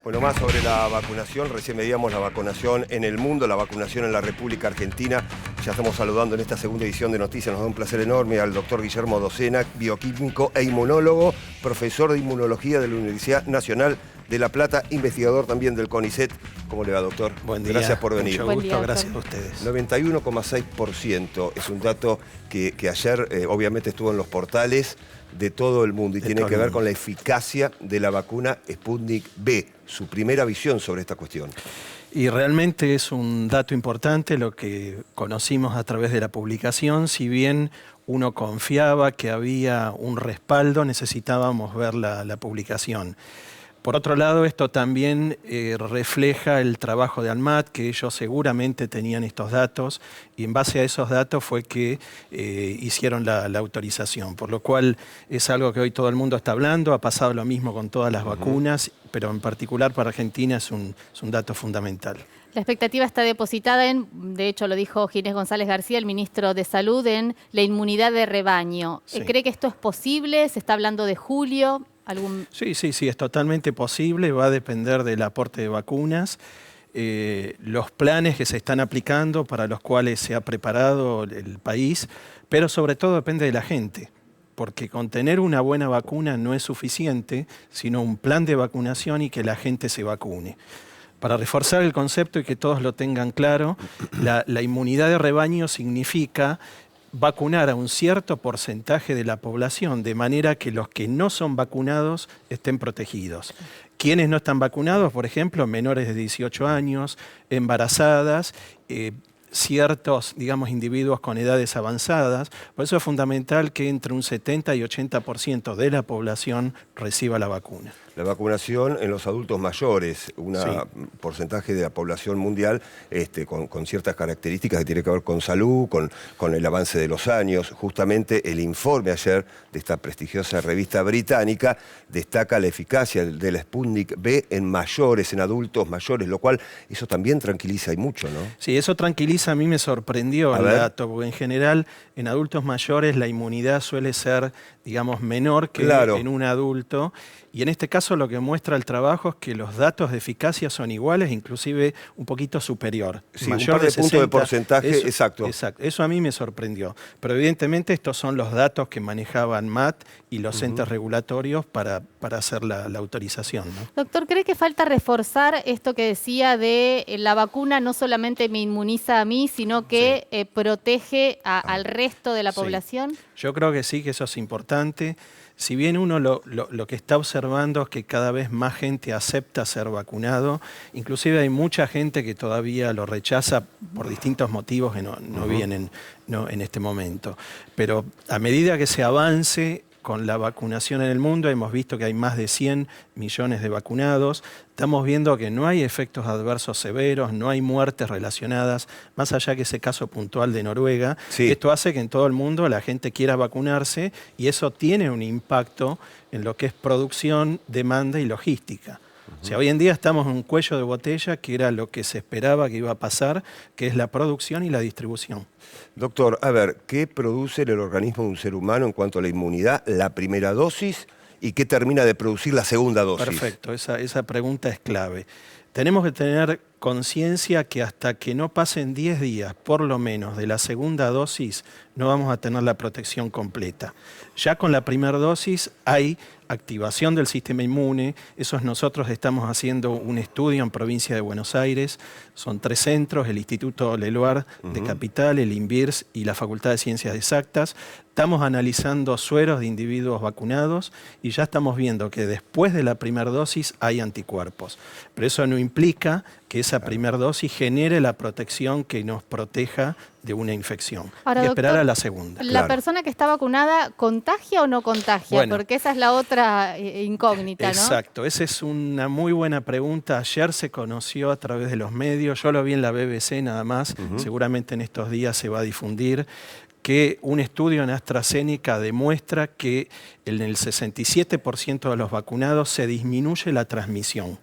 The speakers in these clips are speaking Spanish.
Bueno, más sobre la vacunación. Recién medíamos la vacunación en el mundo, la vacunación en la República Argentina. Ya estamos saludando en esta segunda edición de Noticias. Nos da un placer enorme al doctor Guillermo Docena, bioquímico e inmunólogo, profesor de inmunología de la Universidad Nacional de La Plata, investigador también del CONICET. ¿Cómo le va, doctor? Buen día. Gracias por venir. Mucho gusto, gracias a ustedes. 91,6% es un dato que ayer obviamente estuvo en los portales de todo el mundo y tiene que ver con la eficacia de la vacuna Sputnik V, su primera visión sobre esta cuestión. Y realmente es un dato importante lo que conocimos a través de la publicación. Si bien uno confiaba que había un respaldo, necesitábamos ver la publicación. Por otro lado, esto también refleja el trabajo de ANMAT, que ellos seguramente tenían estos datos y en base a esos datos fue que hicieron la autorización. Por lo cual es algo que hoy todo el mundo está hablando, ha pasado lo mismo con todas las vacunas, pero en particular para Argentina es un dato fundamental. La expectativa está depositada en, de hecho lo dijo Ginés González García, el ministro de Salud, en la inmunidad de rebaño. Sí. ¿Cree que esto es posible? ¿Se está hablando de julio? Sí, es totalmente posible, va a depender del aporte de vacunas. Los planes que se están aplicando para los cuales se ha preparado el país, pero sobre todo depende de la gente, porque con tener una buena vacuna no es suficiente, sino un plan de vacunación y que la gente se vacune. Para reforzar el concepto y que todos lo tengan claro, la inmunidad de rebaño significa vacunar a un cierto porcentaje de la población, de manera que los que no son vacunados estén protegidos. Quienes no están vacunados, por ejemplo, menores de 18 años, embarazadas, ciertos, digamos, individuos con edades avanzadas. Por eso es fundamental que entre un 70 y 80% de la población reciba la vacuna. La vacunación en los adultos mayores, un porcentaje de la población mundial con ciertas características que tiene que ver con salud, con el avance de los años. Justamente el informe ayer de esta prestigiosa revista británica destaca la eficacia de la Sputnik V en mayores, en adultos mayores, lo cual eso también tranquiliza y mucho, ¿no? Sí, eso tranquiliza, a mí me sorprendió el dato, porque en general en adultos mayores la inmunidad suele ser, digamos, menor que en un adulto. Y en este caso lo que muestra el trabajo es que los datos de eficacia son iguales, inclusive un poquito superior. Sí, mayor un par de puntos de porcentaje, eso, exacto. Eso a mí me sorprendió. Pero evidentemente estos son los datos que manejaban ANMAT y los entes regulatorios para hacer la autorización, ¿no? Doctor, ¿cree que falta reforzar esto que decía de la vacuna no solamente me inmuniza a mí, sino que protege al resto de la población? Yo creo que sí, que eso es importante. Si bien uno lo que está observando es que cada vez más gente acepta ser vacunado, inclusive hay mucha gente que todavía lo rechaza por distintos motivos que no vienen en este momento. Pero a medida que se avance con la vacunación en el mundo, hemos visto que hay más de 100 millones de vacunados, estamos viendo que no hay efectos adversos severos, no hay muertes relacionadas, más allá que ese caso puntual de Noruega. Sí. Esto hace que en todo el mundo la gente quiera vacunarse y eso tiene un impacto en lo que es producción, demanda y logística. O sea, hoy en día estamos en un cuello de botella que era lo que se esperaba que iba a pasar, que es la producción y la distribución. Doctor, a ver, ¿qué produce el organismo de un ser humano en cuanto a la inmunidad, la primera dosis, y qué termina de producir la segunda dosis? Perfecto, esa pregunta es clave. Tenemos que tener conciencia que hasta que no pasen 10 días, por lo menos, de la segunda dosis, no vamos a tener la protección completa. Ya con la primera dosis hay activación del sistema inmune. Nosotros estamos haciendo un estudio en provincia de Buenos Aires. Son 3 centros, el Instituto Leluar de Capital, el INVIRS y la Facultad de Ciencias Exactas. Estamos analizando sueros de individuos vacunados y ya estamos viendo que después de la primera dosis hay anticuerpos. Pero eso no implica que esa primera dosis genere la protección que nos proteja de una infección. Ahora, y esperar doctor, a la segunda. ¿La persona que está vacunada contagia o no contagia? Bueno, porque esa es la otra incógnita, ¿no? Exacto, esa es una muy buena pregunta. Ayer se conoció a través de los medios, yo lo vi en la BBC nada más, seguramente en estos días se va a difundir, que un estudio en AstraZeneca demuestra que en el 67% de los vacunados se disminuye la transmisión.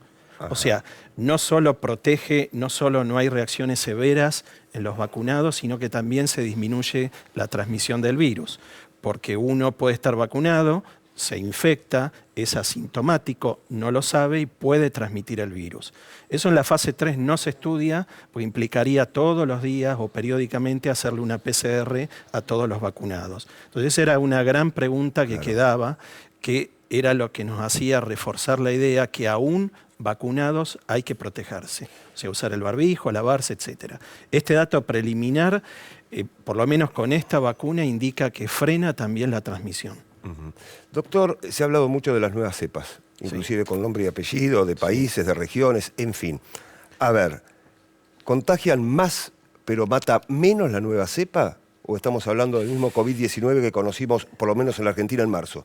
O sea, no solo protege, no solo no hay reacciones severas en los vacunados, sino que también se disminuye la transmisión del virus. Porque uno puede estar vacunado, se infecta, es asintomático, no lo sabe y puede transmitir el virus. Eso en la fase 3 no se estudia, porque implicaría todos los días o periódicamente hacerle una PCR a todos los vacunados. Entonces esa era una gran pregunta que quedaba, que era lo que nos hacía reforzar la idea que aún vacunados hay que protegerse, o sea, usar el barbijo, lavarse, etc. Este dato preliminar, por lo menos con esta vacuna, indica que frena también la transmisión. Doctor, se ha hablado mucho de las nuevas cepas, inclusive con nombre y apellido, de países, de regiones, en fin. A ver, ¿contagian más pero mata menos la nueva cepa? ¿O estamos hablando del mismo COVID-19 que conocimos, por lo menos en la Argentina, en marzo?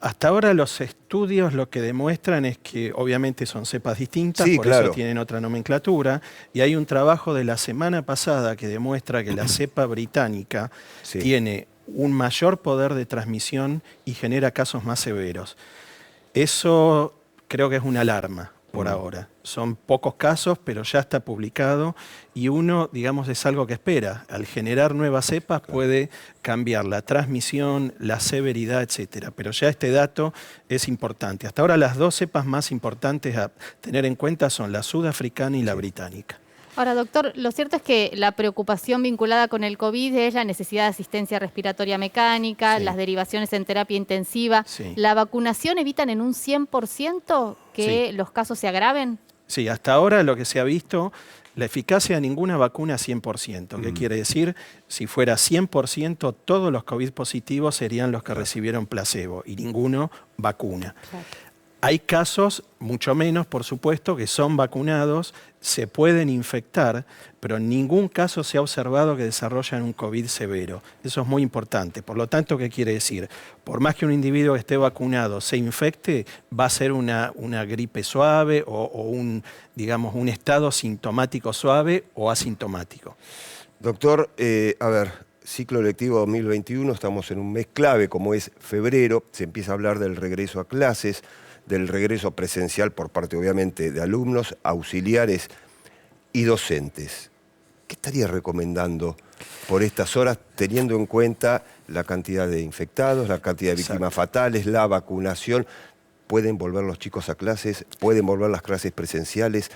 Hasta ahora los estudios lo que demuestran es que obviamente son cepas distintas, por eso tienen otra nomenclatura, y hay un trabajo de la semana pasada que demuestra que la cepa británica tiene un mayor poder de transmisión y genera casos más severos. Eso creo que es una alarma por ahora. Son pocos casos, pero ya está publicado y uno, digamos, es algo que espera. Al generar nuevas cepas puede cambiar la transmisión, la severidad, etcétera. Pero ya este dato es importante. Hasta ahora las dos cepas más importantes a tener en cuenta son la sudafricana y la británica. Ahora, doctor, lo cierto es que la preocupación vinculada con el COVID es la necesidad de asistencia respiratoria mecánica, las derivaciones en terapia intensiva. ¿La vacunación evitan en un 100% que los casos se agraven? Sí, hasta ahora lo que se ha visto, la eficacia de ninguna vacuna es 100%. ¿Qué quiere decir? Si fuera 100%, todos los COVID positivos serían los que recibieron placebo y ninguno vacuna. Hay casos, mucho menos, por supuesto, que son vacunados, se pueden infectar, pero en ningún caso se ha observado que desarrollan un COVID severo. Eso es muy importante. Por lo tanto, ¿qué quiere decir? Por más que un individuo que esté vacunado se infecte, va a ser una gripe suave o digamos, un estado sintomático suave o asintomático. Doctor, a ver, ciclo lectivo 2021, estamos en un mes clave como es febrero, se empieza a hablar del regreso a clases, del regreso presencial por parte, obviamente, de alumnos, auxiliares y docentes. ¿Qué estaría recomendando por estas horas, teniendo en cuenta la cantidad de infectados, la cantidad de víctimas fatales, la vacunación? ¿Pueden volver los chicos a clases? ¿Pueden volver las clases presenciales?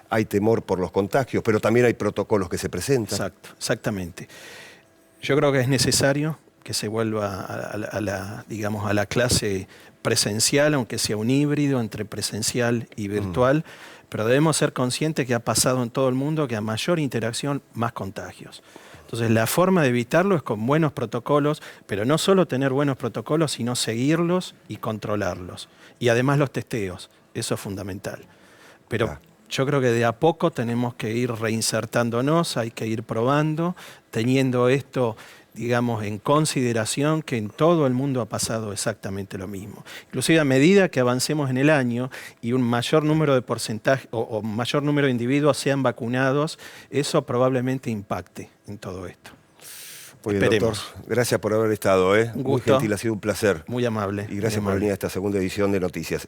Hay temor por los contagios, pero también hay protocolos que se presentan. Exactamente. Yo creo que es necesario que se vuelva a la clase presencial, aunque sea un híbrido entre presencial y virtual, pero debemos ser conscientes que ha pasado en todo el mundo que a mayor interacción, más contagios. Entonces la forma de evitarlo es con buenos protocolos, pero no solo tener buenos protocolos, sino seguirlos y controlarlos. Y además los testeos, eso es fundamental. Pero yo creo que de a poco tenemos que ir reinsertándonos, hay que ir probando, teniendo esto, digamos, en consideración que en todo el mundo ha pasado exactamente lo mismo. Inclusive a medida que avancemos en el año y un mayor número de porcentaje o mayor número de individuos sean vacunados, eso probablemente impacte en todo esto. Muy bien, doctor. Gracias por haber estado. Un gusto. Muy gentil, ha sido un placer. Muy amable. Y gracias por venir a esta segunda edición de Noticias.